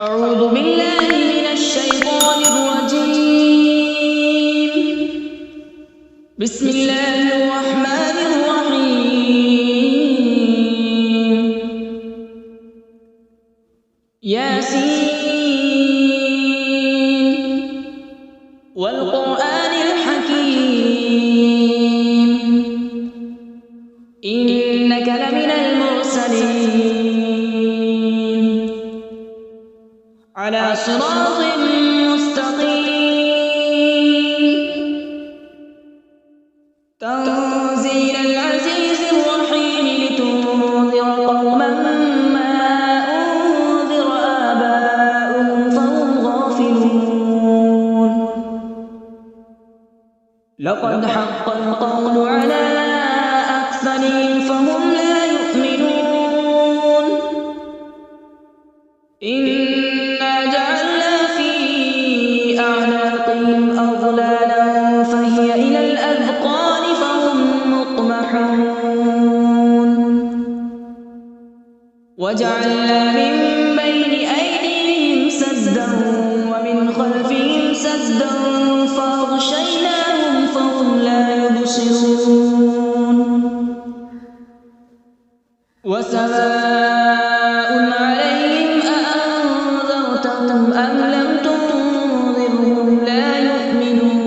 أعوذ بالله من الشيطان الرجيم. بسم الله الرحمن الرحيم. ياسين والقرآن الحكيم إنك لمن المرسلين على صراط مستقيم تنزيل العزيز الرحيم لتنذر قوما ما أنذر آباؤهم فهم غافلون. لقد حق القول على أكثرهم فهم لا يؤمنون. إنا جعلنا في أعناقهم أغلالا فهي إلى الأذقان فهم مقمحون. وجعلنا من بين أيديهم سدا ومن خلفهم سدا فأغشيناهم فهم لا يبصرون. وسواء عليهم أأنذرتهم أم لم تنذرهم لا يؤمنون.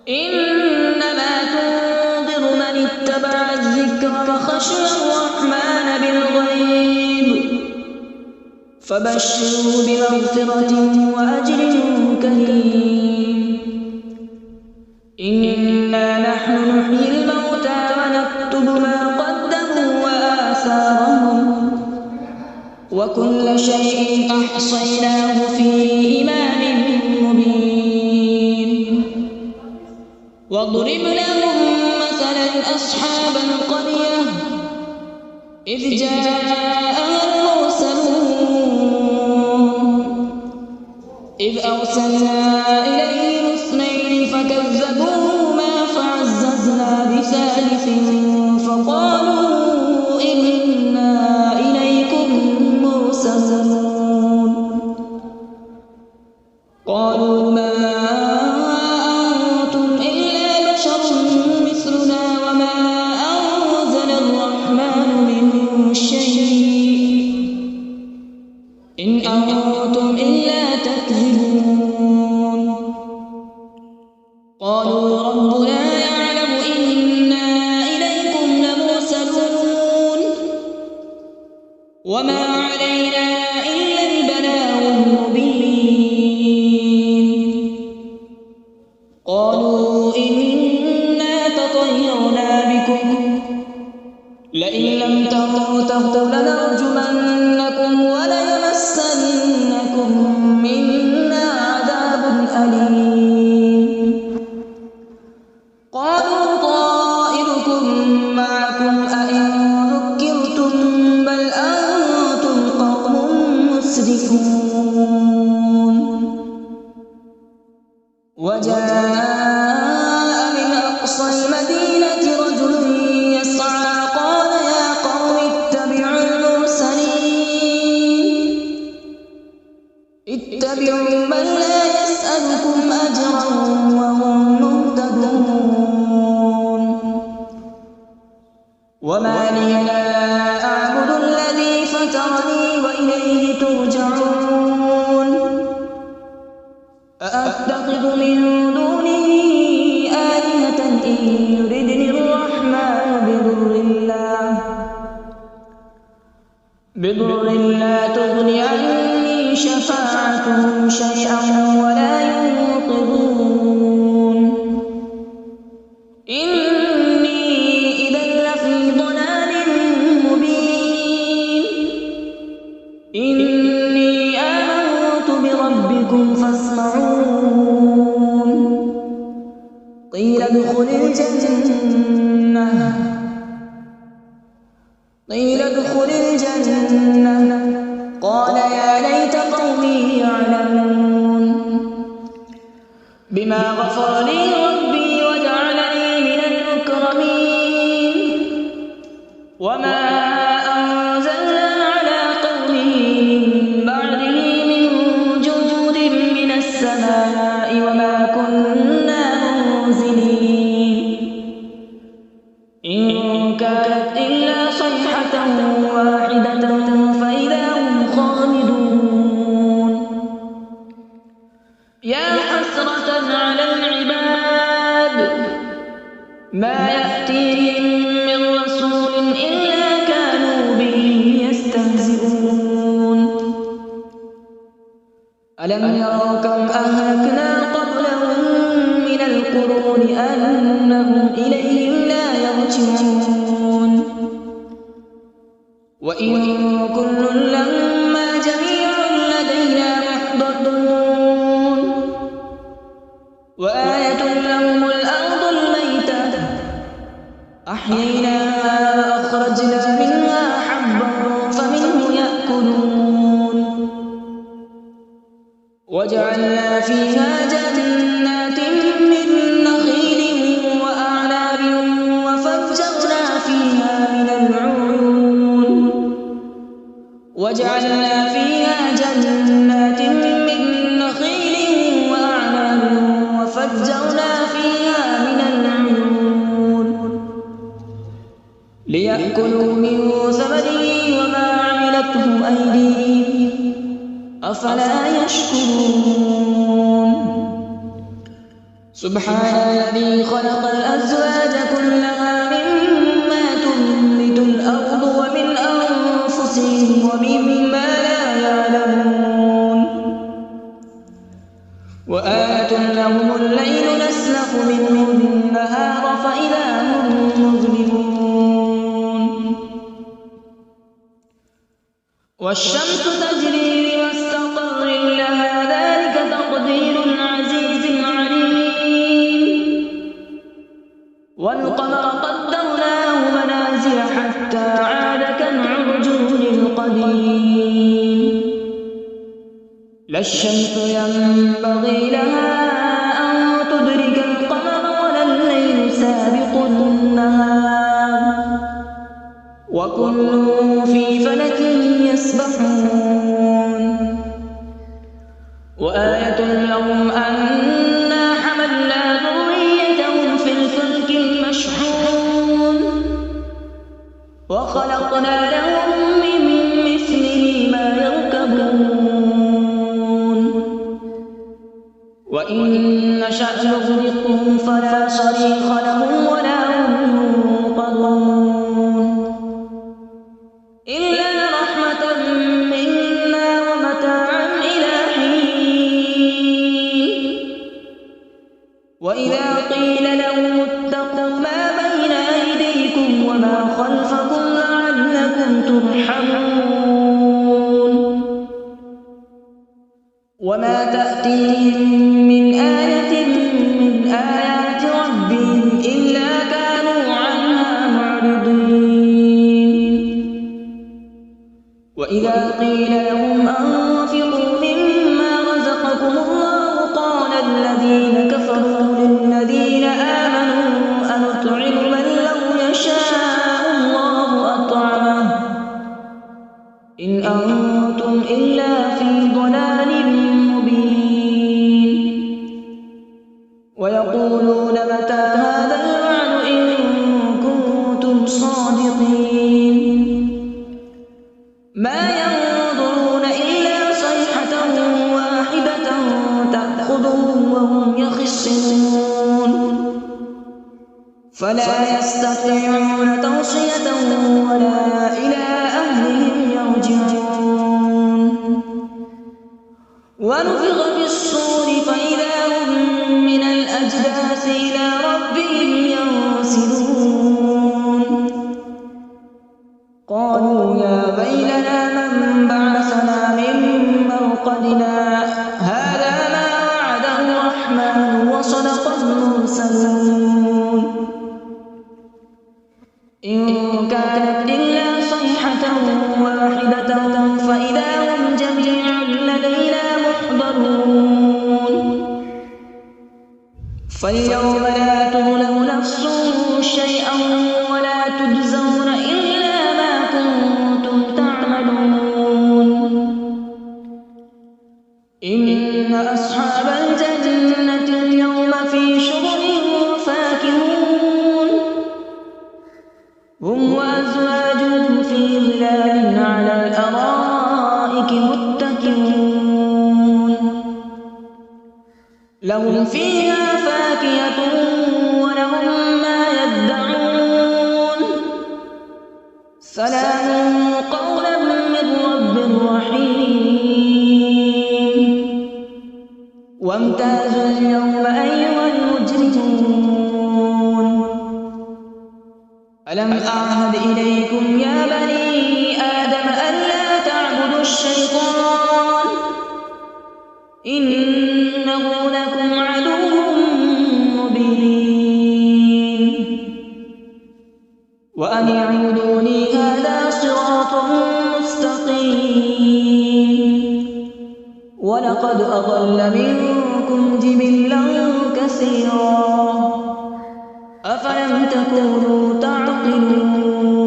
إنما تنذر من اتبع الذكر وخشي الرحمن بالغيب فبشره بمغفرة وأجر كريم. إنا نحن نحيي الموتى ونكتب ما قدموا وآثارهم وكل شيء أحصيناه في إمام مبين. واضرب لهم مثلا أصحاب القرية إذ جاءها المرسلون إذ أرسلنا إليهم اثنين فكذبوهما فعززنا بثالث فقالوا إنا إليكم مرسلون. قالوا ما أنتم إلا بشر مثلنا وما أنزل الرحمن من شيء إن أنتم إلا تكذبون. قالوا ربنا يعلم إنا إليكم لمرسلون وما علينا إلا البلاغ المبين. قالوا إنا تطيرنا بكم لئن لم تنتهوا لنرجمنكم وليمسنكم منا عذاب أليم. قالوا طائركم معكم أئن ذكرتم بل أنتم قوم مسرفون. وجاء من أقصى المدينة رجل يسعى قال يا قوم اتبعوا المرسلين اتبعوا من لا يسألكم أجرا وهم مهتدون. وما لي لا أعبد الذي فطرني وإليه ترجعون. أأتخذ من دونه آلهة إن يردني الرحمن بضر لا تغن عني شفاعتهم شيئا ولا ينقذون. إني إذا لفي ضلال مبين. إني آمنت بربكم فاسمعون. قيل ادخل الجنة قال يا ليت قومي يعلمون. بما غفر لي ربي وجعلني من المكرمين. وما أنزلنا على ما يأتيهم من رسول إلا كانوا به يستهزئون ألم يروا كم أهلكنا قبلهم من القرون أنهم إليهم لا يرجعون وإن كل لما جميع لدينا محضرون وآية لهم الأرض الميتة أحييناها وأخرجنا منها حبا فمنه يأكلون وجعلنا فيها جنات من نخيل وأعناب وفجرنا فيها من العيون وجعلنا فيها جنات من نخيل وأعناب وفجرنا فيها من العيون ليأكلوا من ثمره وما عملته أيديهم أفلا يشكرون سبحان الذي خلق الأزواج كلها مما تنبت الأرض ومن أنفسهم ومما لا يعلمون وآية لهم الليل نسلخ منه النهار فإذا هم مظلمون والشمس تجري لمستقر لها ذلك تقدير العزيز العليم والقمر قدرناه منازل حتى عاد كالعرجون القديم لا الشمس ينبغي لها أن تدرك القمر ولا الليل سابق النهار وكل في فلك يسبحون وآية لهم أنا حملنا ذريتهم في الفلك المشحون وخلقنا لهم من مثله ما يركبون وإن نشأ نغرقهم فلا صريخ لهم ولا هم ينقذون إلا رحمة منا ومتاعا إلى حين وإذا قيل لهم اتقوا ما بين أيديكم وما خلفكم لعلكم ترحمون وما تأتيهم من آية من آيات ربهم إلا كانوا عنها معرضين وإذا قيل لهم أنفقوا مما رزقكم الله قال الذين كفروا للذين آمنوا أنطعم من لو يشاء الله أطعمه إن أنتم إلا في ضلال مبين ويقولون متى هذا الوعد إن كنتم صادقين ما ينظرون إلا صيحة واحدة تأخذهم وهم يخصمون فلا يستطيعون توصية ولا إلى أهلهم يرجعون ونفخ في الصور فإذا هم من الأجداث إلى ربهم ينسلون قالوا يا ويلنا من بعثنا من مرقدنا هذا ما وعد الرحمن وصدق المرسلون إن كانت إلا صيحة واحدة فإذا هم جميع لدينا محضرون فاليوم لا تظلم نفس شيئا ولا تجزون إلا ما كنتم تعملون إن أصحاب الجنة اليوم في شغل فاكهون هم وأزواجهم في ظلال على الأرائك متكئون لهم فيها فاكهة ولهم ما يدعون سلام قولا من رب رحيم وامتازوا اليوم أيها المجرمون ألم أعهد إليكم يا بني آدم ألا تعبدوا الشيطان إنه لكم عدو مبين وأن اعبدوني هذا صراط مستقيم ولقد أضل منكم جبلا كثيرا أفلم تكونوا تعقلون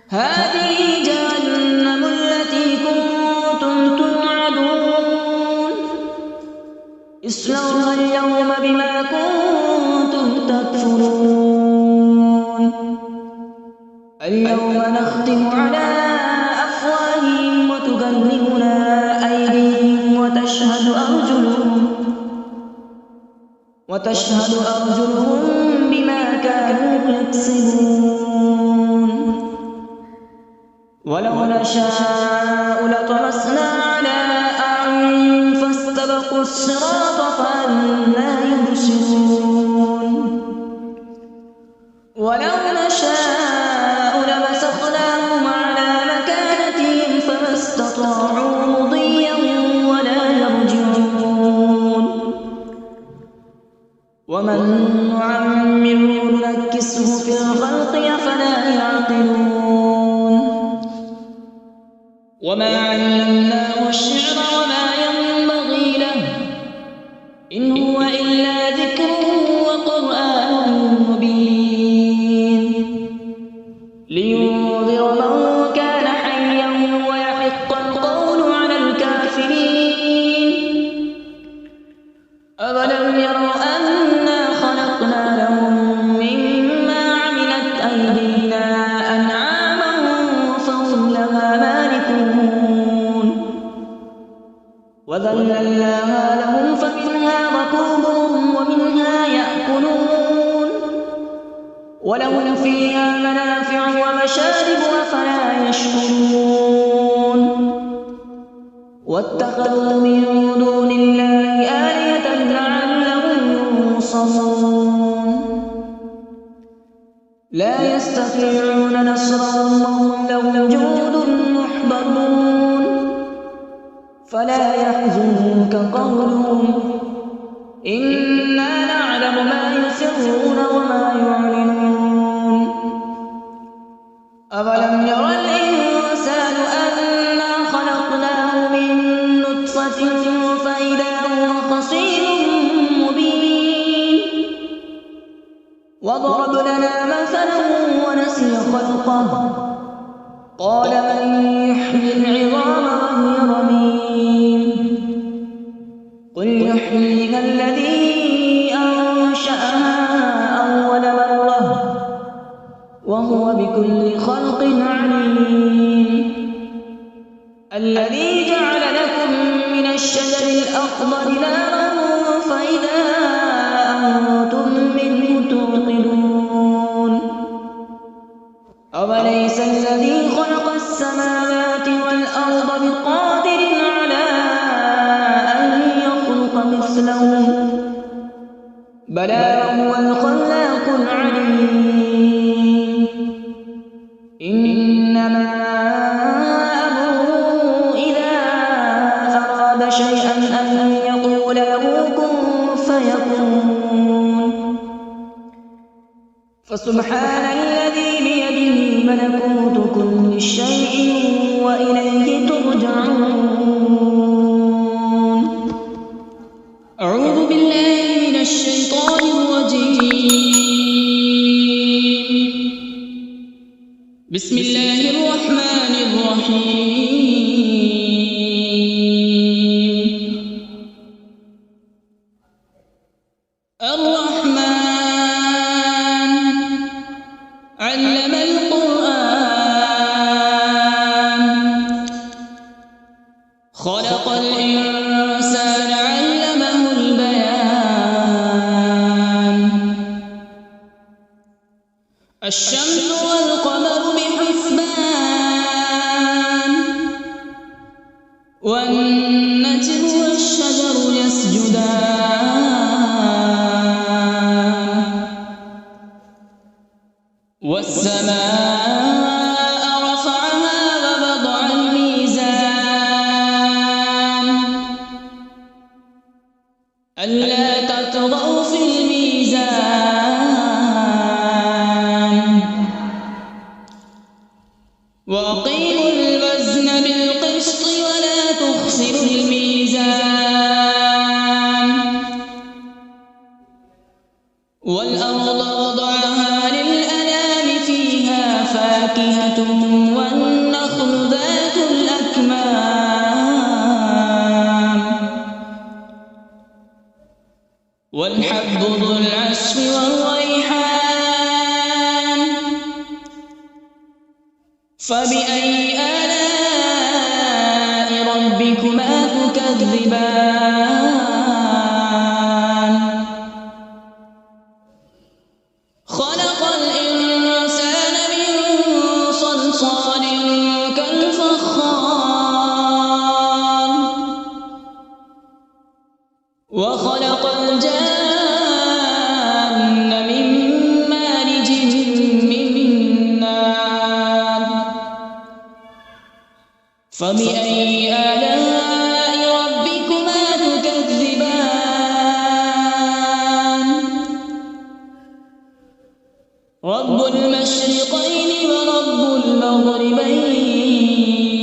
هذه جهنم التي كنتم توعدون اصلوها اليوم بما كنتم تكفرون اليوم نختم على أفواههم وتكلمنا أيديهم وتشهد أرجلهم بما كانوا يكسبون ولو نشاء لطمسنا على أعينهم فاستبقوا الصراط فأنى يبصرون ولو نشاء لمسخناهم على مكانتهم فما استطاعوا مضيا ولا يرجعون ومن نعمره ننكسه في الخلق أفلا يعقلون وما علمناه الشعر وما ينبغي له إن هو إلا ذكر وقرآن مبين لينذر من كان حيا ويحق القول على الكافرين أولم يروا أنا خلقنا لهم مما عملت أيدينا أنعاما فهم لها مالكون وذللناها لهم فمنها ركوبهم ومنها يأكلون ولهم فيها منافع ومشارب أفلا يشكرون واتخذوا من دون الله آلهة لعلهم ينصرون لا يستطيعون نصرهم وهم لهم جند محضرون فلا يحزنك قولهم إنا نعلم ما يسرون وما يعلنون أولم ير الإنسان أنا خلقناه من نطفة فإذا هو خصيم مبين وضرب لنا مثلا ونسي خلقه قال من يحيي العظام وهي رميم قل يحييها الذي أنشأها أول مرة وهو بكل خلق عليم الذي جعل لكم من الشجر الأخضر نارا فإذا أنتم منه توقدون أوليس الذي خلق السماوات والأرض بقادر على أن يخلق مثلهم بلى هو الخلاق العليم إنما أمره إذا أراد شيئا أن يقول له كن فيكون فسبحان الذي بيده ملكوت كل شيء وإليه ترجعون أعوذ بالله من الشيطان الرجيم بسم الله الرحمن الرحيم الرحمن علم القرآن خلق الإنسان علمه البيان الشمس والقمر والنجم والشجر يسجدان والسماء رفعها ووضع الميزان ألا تطغوا في الميزان وأقيموا الوزن بالقسط ولا تخسروا الميزان والأرض وضعها للأنام فيها فاكهة والنخل ذات الأكمام والحب ذو العصف والريحان فبأي آلاء ربكما تكذبان خلق الإنسان من صلصال كالفخار وخلق الجان من مارج من نار فبأي آلاء ربكما تكذبان رب المشرقين ورب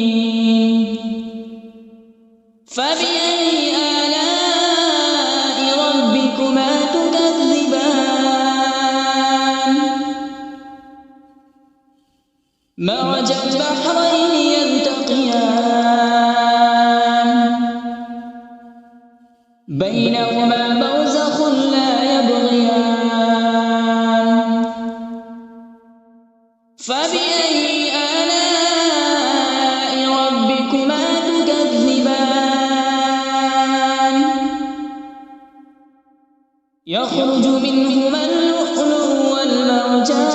المغربين فبأي آلاء ربكما تكذبان مرج البحرين يلتقيان بينهما برزخ لا يبغيان فبأي آلاء ربكما تكذبان يخرج منهما اللؤلؤ والمرجان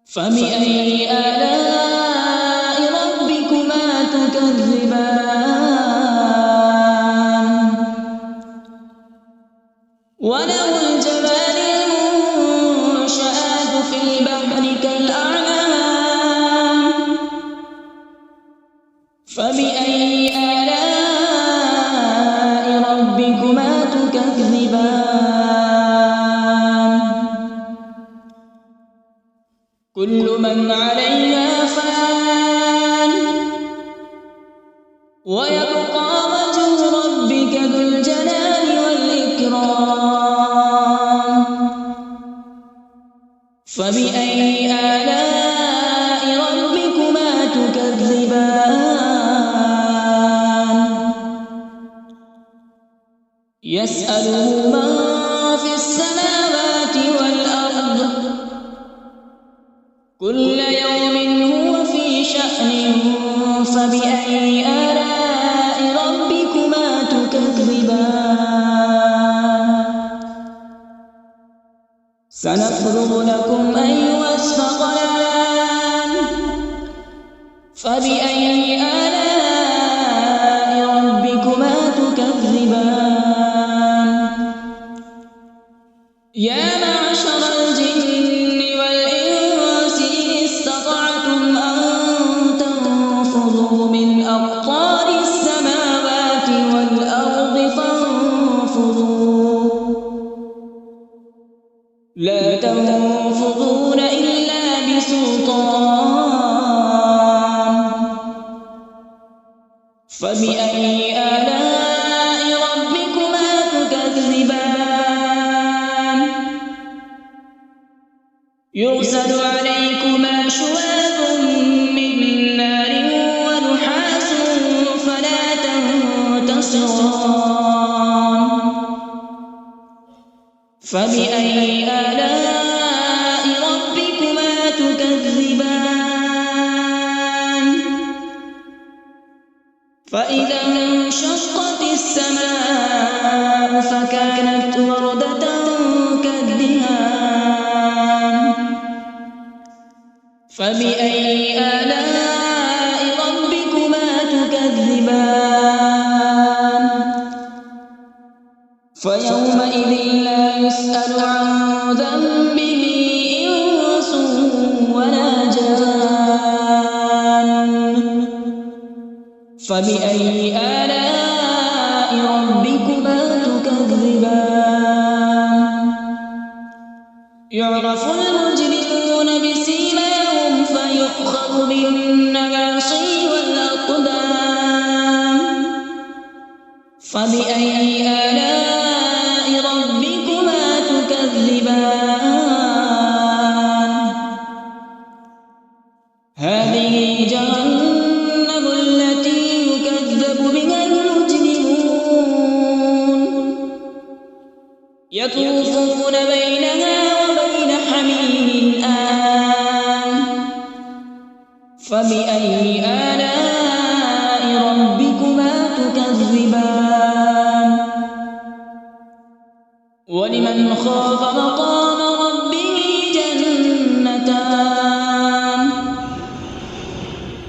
فبأي آلاء ربكما تكذبان وله الجوار المنشآت في البحر كالأعلام فبأي آلاء ربكما تكذبان كل من عليها فان ويبقى وجه ربك ذو الجلال والإكرام فبأي آلاء ربكما تكذبان يسأله من في السماوات والأرض كل يوم هو في شأن فبأي آلاء ربكما تكذبان سنفرغ لكم أيها الثقلان فبأي آلاء ربكما تكذبان يا معشر الجن والإنس إن استطعتم أن تنفذوا من أقطار السماوات والأرض فانفذوا لا تنفذون إلا بسلطان فبأي آلاء ربكما تكذبان يرسل عليكما شواظ من نار ونحاس فلا تنتصران فبأي آلاء ربكما تكذبان فإذا انشقت السماء فكانت وردة كالدهان فبأي آلاء ربكما تكذبان فيومئذ لا يسأل عن ذنبه إنس ولا جان فبأي آلاء ربكما تكذبان يعرف المجرمون بسيماهم فيؤخذ بالنواصي والأقدام فبأي آلاء ربكما تكذبان هذه جهنم التي يكذب بها المجرمون يطوفون بينها وبين حميم آن فبأي آلاء ربكما تكذبان ولمن خاف مقام ربه جنتان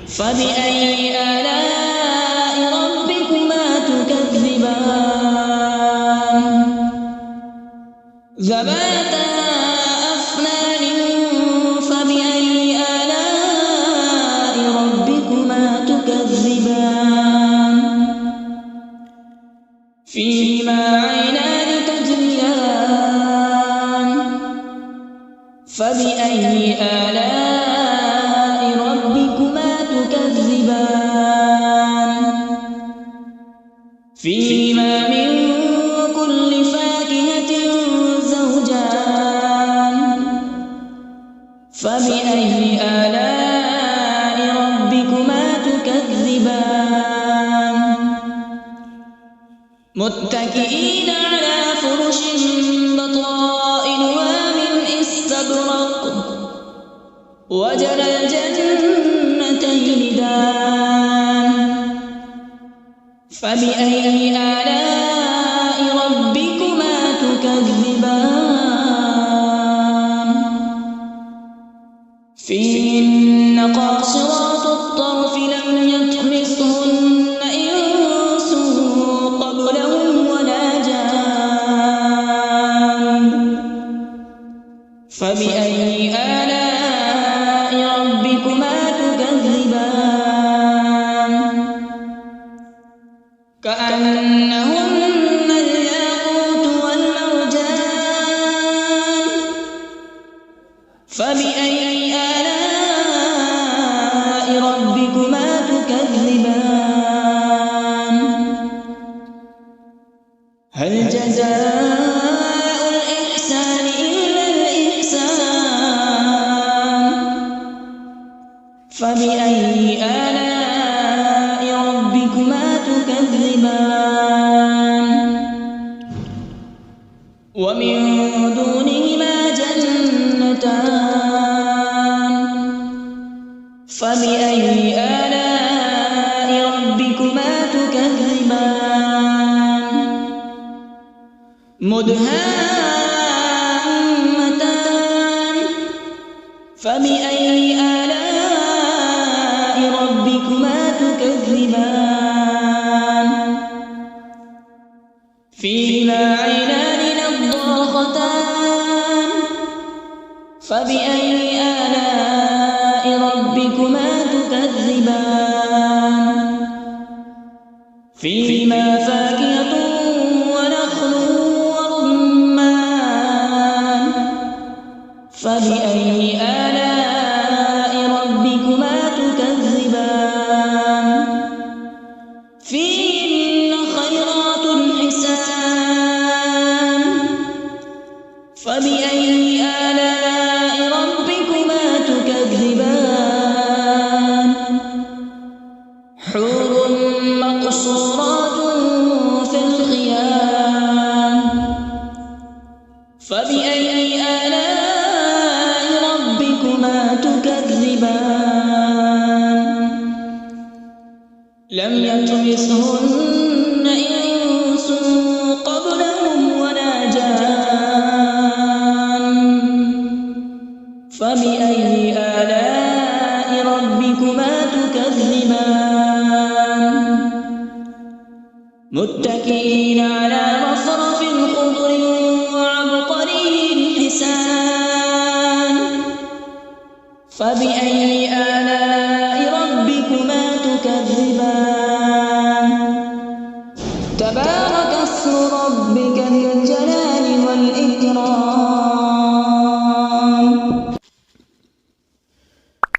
فبأي آلاء ربكما تكذبان ذواتا أفنان فبأي آلاء ربكما تكذبان فيهما عينان تجريان فبأي آلاء ربكما تكذبان فيهما من كل فاكهة زوجان فبأي آلاء ربكما تكذبان متكئين على فرش بطائنها من استبرق وجنى الجنتين دان فبأي آلاء ربكما تكذبان فيهن قاصرات الطرف لم يطمثهن إنس قبلهم ولا جان فبأي آلاء ربكما تكذبان كأنهن الياقوت والمرجان فبأي آلاء ربكما تكذبان هل جزاء الإحسان إلا الإحسان فبأي آلاء ربكما تكذبان ومن دونهما جنتان فبأي آلاء ربكما تكذبان مدهامتان فبأي آلاء ربكما تكذبان فيهما عينان نضاختان فبأي آلاء ربكما تكذبان فيهما فاكهة ونخل ورمان فبأي آلاء ربكما تكذبان فيهن خيرات حسان فبأي آلاء ربكما تكذبان حور مقصورات في الخيام فبأي آلاء ربكما تكذبان لم يطمثهن إنس قبلهم ولا جان فبأي فبأي آلاء ربكما تكذبان متكئين على مصرف خضر وعبقري حسان فبأي آلاء ربكما تكذبان تبارك اسم ربك ذي الجلال والإكرام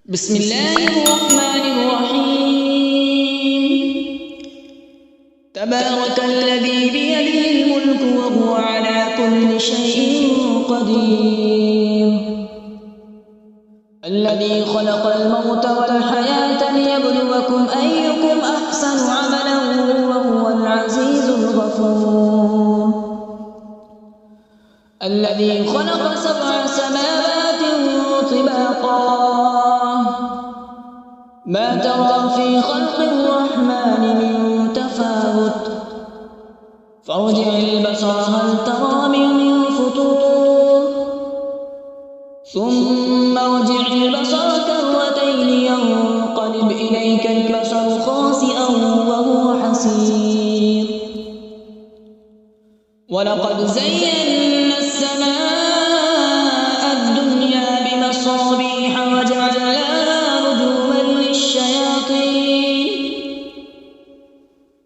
بسم الله الرحمن الرحيم تبارك الذي بيده الملك وهو على كل شيء قدير الذي خلق الموت والحياة ليبلوكم أيكم أحسن عملا وهو العزيز الغفور الذي خلق 7 سماوات طباقا ما ترى في خلق الرحمن من تفاوت فارجع البصر هل ترى من فطور ثم ارجع البصر كرتين ينقلب إليك البصر خاسئا وهو حسير ولقد زينا السماء الدنيا بمصابيح وجعلناها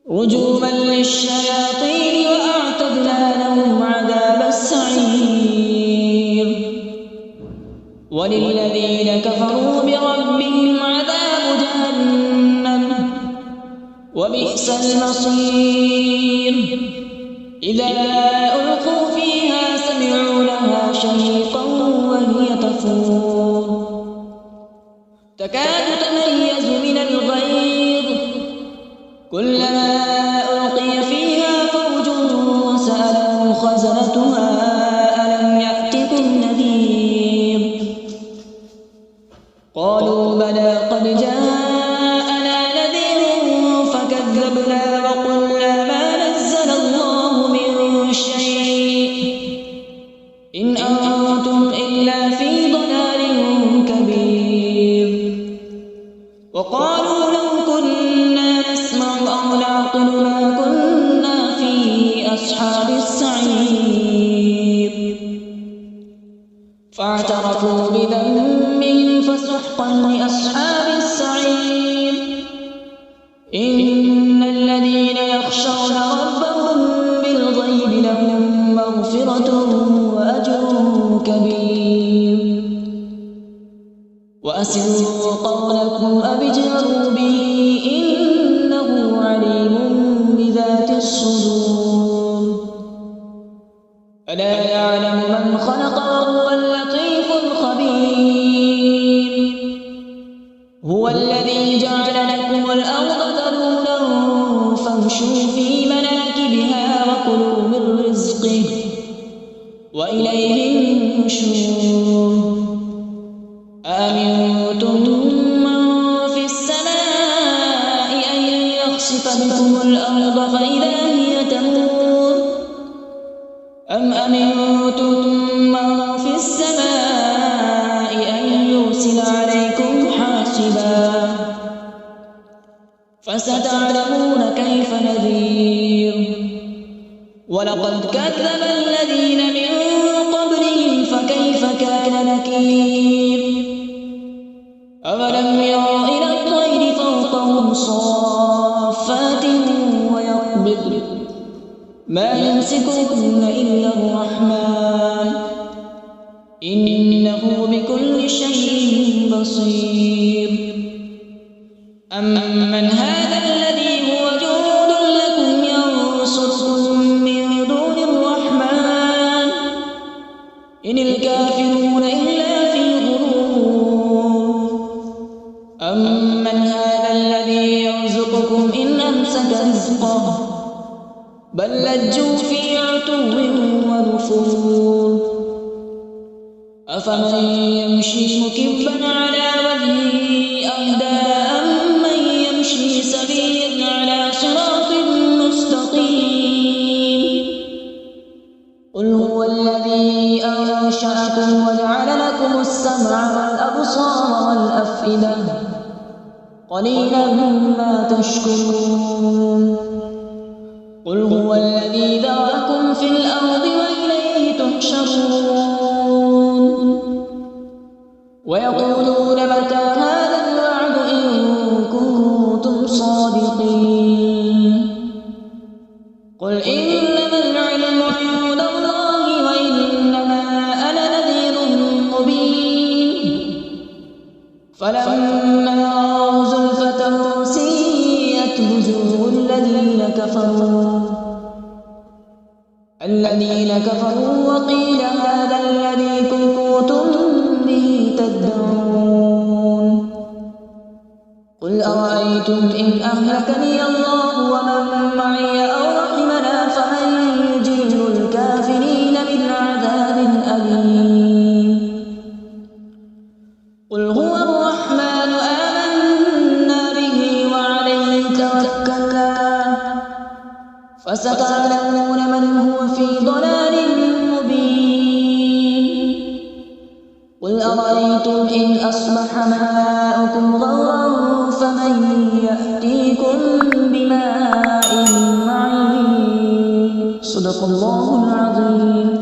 رجوما للشياطين وأعتدنا لهم عذاب السعير وللذين كفروا بربهم عذاب جهنم وبئس المصير إذا ألقوا فيها سمعوا لها شهيقا وهي تفور تكاد تميز من الغيظ كلما ألقي فيها فوج سألهم خزنتها ألم يأتكم نذير قالوا بلى قد جاءنا نذير فكذبنا وقلنا ما نزل الله من شيء إن أنتم إلا في ضلال كبير وقالوا لو كنا نسمع أو نعقل ما كنا في أصحاب السعير فاعترفوا بذنبهم فسحقا لأصحاب السعير إن الذين يخشون ربهم بالغيب لهم مغفرة وأجر كبير وأسروا قولكم أو اجهروا به إنه عليم بذات الصدور ألا يعلم من خلق وهو اللطيف الخبير هو الذي جعل لكم الأرض ذلولا فامشوا في مناكبها وكلوا من رزقه وإليه النشور أأمنتم من في السماء أن يخسف بكم الأرض فإذا هي تمور أم أمنتم من في السماء أن يرسل عليكم حاصبا فستعلمون كيف نذير ولقد كذب الذين من قبلهم فكيف كان نكير أولم يروا إلى الطير فوقهم صافات ويقبضن ما يمسكهن إلا الرحمن إنه بكل شيء بصير أمن هذا الذي هو جند لكم ينصركم من دون الرحمن إن الكافرون إلا في غرور أمن هذا الذي يرزقكم إن أمسك رزقه بل لجوا في عتو ونفور أفمن يمشي مكبا على وجهه أهدى أمن يمشي سويا على صراط مستقيم قل هو الذي أنشأكم وجعل لكم السمع والأبصار الأبصار والأفئدة قليلا ما تشكرون قل هو الذي ذرأكم في الأرض وإليه تحشرون ويقولون متى هذا الوعد إن كنتم صادقين قل إنما العلم عند الله وإنما أنا نذير مبين فلما رأوا زلفة سيئت وجوه الذين كفروا وقيل هذا الذي كنتم به تدعون قل أرأيتم إن أهلكني الله ومن معي أو رحمنا فمن يجير الكافرين من عذاب أليم قل هو الرحمن آمنا به وعليه توكلنا فستعلمون من هو في ضلال مبين قل أرأيتم إن أصبح ماؤكم غورا فمن يأتيكم بماء معين صدق الله العظيم.